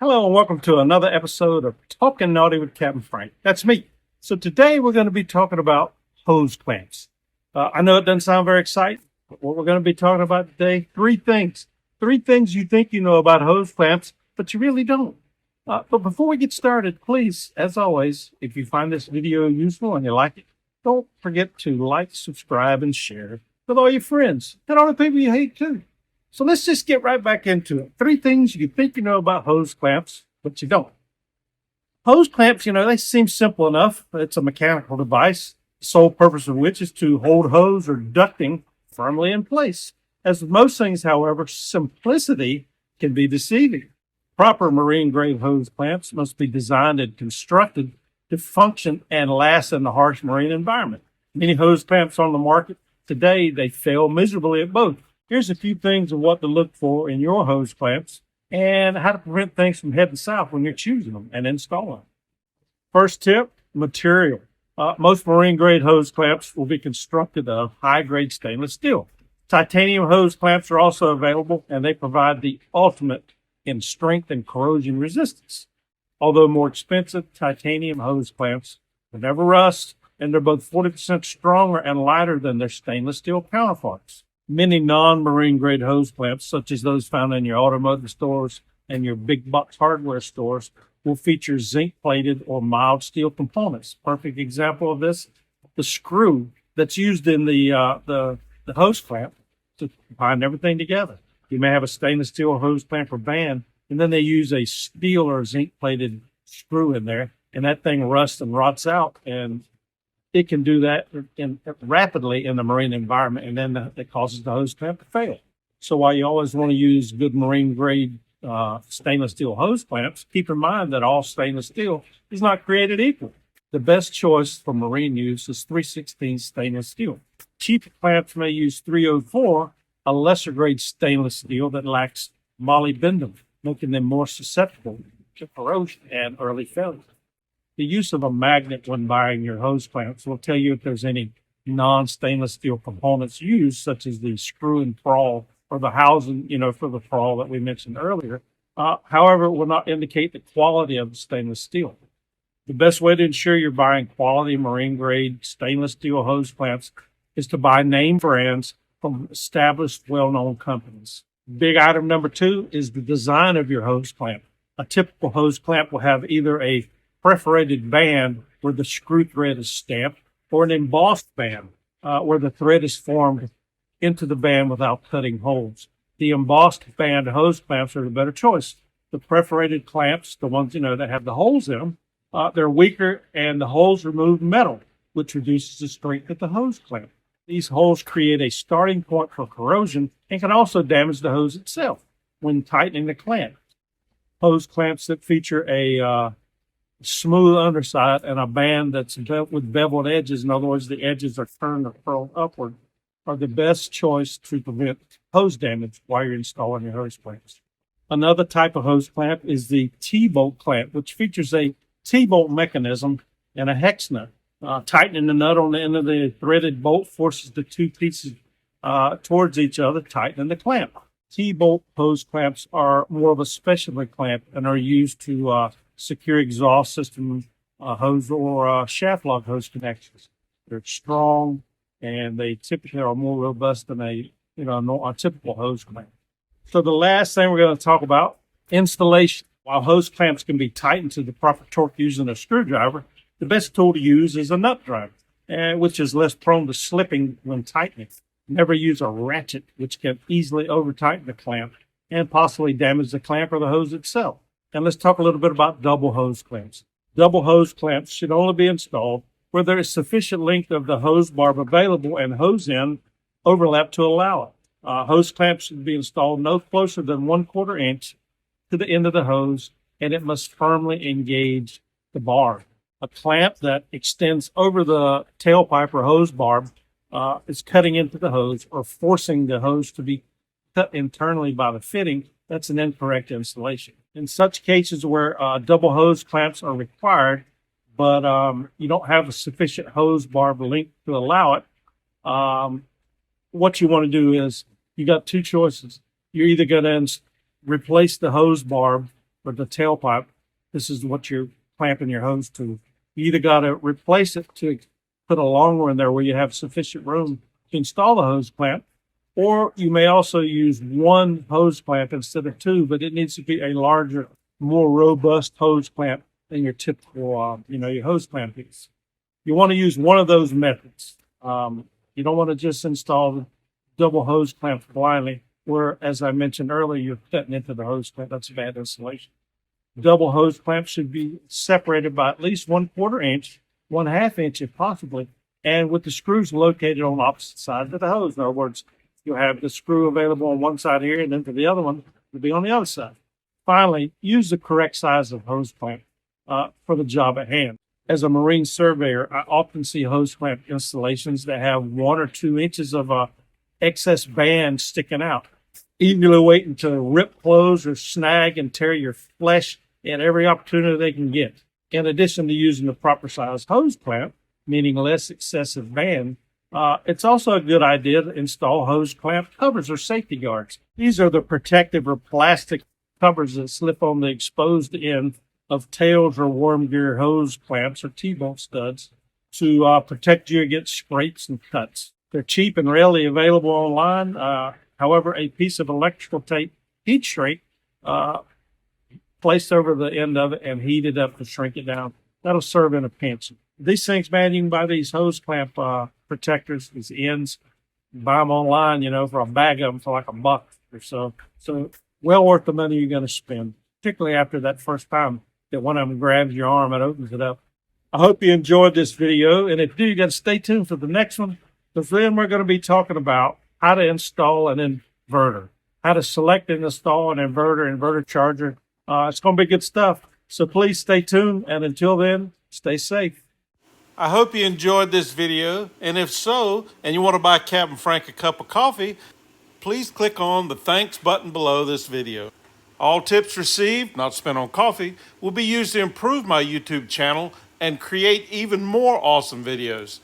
Hello and welcome to another episode of Talking Naughty with Capt Frank. That's me. So today we're going to be talking about hose clamps. I know it doesn't sound very exciting, but what we're going to be talking about today, three things. Three things you think you know about hose clamps, but you really don't. But before we get started, please, as always, if you find this video useful and you like it, don't forget to like, subscribe, and share with all your friends and all the people you hate too. So let's just get right back into it. Three things you think you know about hose clamps, but you don't. Hose clamps, they seem simple enough. It's a mechanical device, the sole purpose of which is to hold hose or ducting firmly in place. As with most things, however, simplicity can be deceiving. Proper marine-grade hose clamps must be designed and constructed to function and last in the harsh marine environment. Many hose clamps on the market today, they fail miserably at both. Here's a few things of what to look for in your hose clamps and how to prevent things from heading south when you're choosing them and installing them. First tip, material. Most marine-grade hose clamps will be constructed of high-grade stainless steel. Titanium hose clamps are also available, and they provide the ultimate in strength and corrosion resistance. Although more expensive, titanium hose clamps will never rust, and they're both 40% stronger and lighter than their stainless steel counterparts. Many non-marine grade hose clamps, such as those found in your automotive stores and your big box hardware stores, will feature zinc-plated or mild steel components. Perfect example of this, the screw that's used in the hose clamp to bind everything together. You may have a stainless steel hose clamp or band, and then they use a steel or zinc-plated screw in there, and that thing rusts and rots out, and it can do that rapidly in the marine environment, and then it causes the hose clamp to fail. So while you always want to use good marine-grade stainless steel hose clamps, keep in mind that all stainless steel is not created equal. The best choice for marine use is 3/16 stainless steel. Cheap clamps may use 304, a lesser grade stainless steel that lacks molybdenum, making them more susceptible to corrosion and early failure. The use of a magnet when buying your hose clamps will tell you if there's any non-stainless steel components used, such as the screw and trawl or the housing, for the trawl that we mentioned earlier. However, it will not indicate the quality of the stainless steel. The best way to ensure you're buying quality marine-grade stainless steel hose clamps is to buy name brands from established, well-known companies. Big item number 2 is the design of your hose clamp. A typical hose clamp will have either a perforated band where the screw thread is stamped, or an embossed band where the thread is formed into the band without cutting holes. The embossed band hose clamps are the better choice. The perforated clamps, the ones that have the holes in them, they're weaker, and the holes remove metal, which reduces the strength of the hose clamp. These holes create a starting point for corrosion and can also damage the hose itself when tightening the clamp. Hose clamps that feature a smooth underside and a band that's with beveled edges, in other words, the edges are turned or curled upward, are the best choice to prevent hose damage while you're installing your hose clamps. Another type of hose clamp is the T-bolt clamp, which features a T-bolt mechanism and a hex nut. Tightening the nut on the end of the threaded bolt forces the two pieces towards each other, tightening the clamp. T-bolt hose clamps are more of a specialty clamp and are used to secure exhaust system hose or shaft lock hose connections. They're strong, and they typically are more robust than a typical hose clamp. So the last thing we're going to talk about, installation. While hose clamps can be tightened to the proper torque using a screwdriver, the best tool to use is a nut driver, which is less prone to slipping when tightening. Never use a ratchet, which can easily over-tighten the clamp and possibly damage the clamp or the hose itself. And let's talk a little bit about double hose clamps. Double hose clamps should only be installed where there is sufficient length of the hose barb available and hose end overlap to allow it. Hose clamps should be installed no closer than 1/4 inch to the end of the hose, and it must firmly engage the barb. A clamp that extends over the tailpipe or hose barb is cutting into the hose or forcing the hose to be cut internally by the fitting. That's an incorrect installation. In such cases where double hose clamps are required, but you don't have a sufficient hose barb length to allow it, What you want to do is you got two choices. You're either going to replace the hose barb or the tailpipe. This is what you're clamping your hose to. You either got to replace it to put a longer in there where you have sufficient room to install the hose clamp, or you may also use one hose clamp instead of two, but it needs to be a larger, more robust hose clamp than your typical, your hose clamp piece. You want to use one of those methods. You don't want to just install the double hose clamp blindly, where, as I mentioned earlier, you're cutting into the hose clamp. That's a bad installation. Double hose clamp should be separated by at least 1/4 inch, 1/2 inch if possibly, and with the screws located on opposite sides of the hose. In other words, you'll have the screw available on one side here, and then for the other one, it'll be on the other side. Finally, use the correct size of hose clamp for the job at hand. As a marine surveyor, I often see hose clamp installations that have 1 or 2 inches of excess band sticking out, eagerly waiting to rip clothes or snag and tear your flesh at every opportunity they can get. In addition to using the proper size hose clamp, meaning less excessive band, it's also a good idea to install hose clamp covers or safety guards. These are the protective or plastic covers that slip on the exposed end of tails or worm gear hose clamps or T-bolt studs to protect you against scrapes and cuts. They're cheap and readily available online. However, a piece of electrical tape heat shrink placed over the end of it and heated up to shrink it down. That'll serve in a pinch. These things, man, you can buy these hose clamp protectors, these ends, buy them online, for a bag of them for like $1 or so. So well worth the money you're going to spend, particularly after that first time that one of them grabs your arm and opens it up. I hope you enjoyed this video, and if you do, you got to stay tuned for the next one, because then we're going to be talking about how to install an inverter, how to select and install an inverter charger. It's going to be good stuff. So please stay tuned, and until then, stay safe. I hope you enjoyed this video, and if so, and you want to buy Capt Frank a cup of coffee, please click on the thanks button below this video. All tips received, not spent on coffee, will be used to improve my YouTube channel and create even more awesome videos.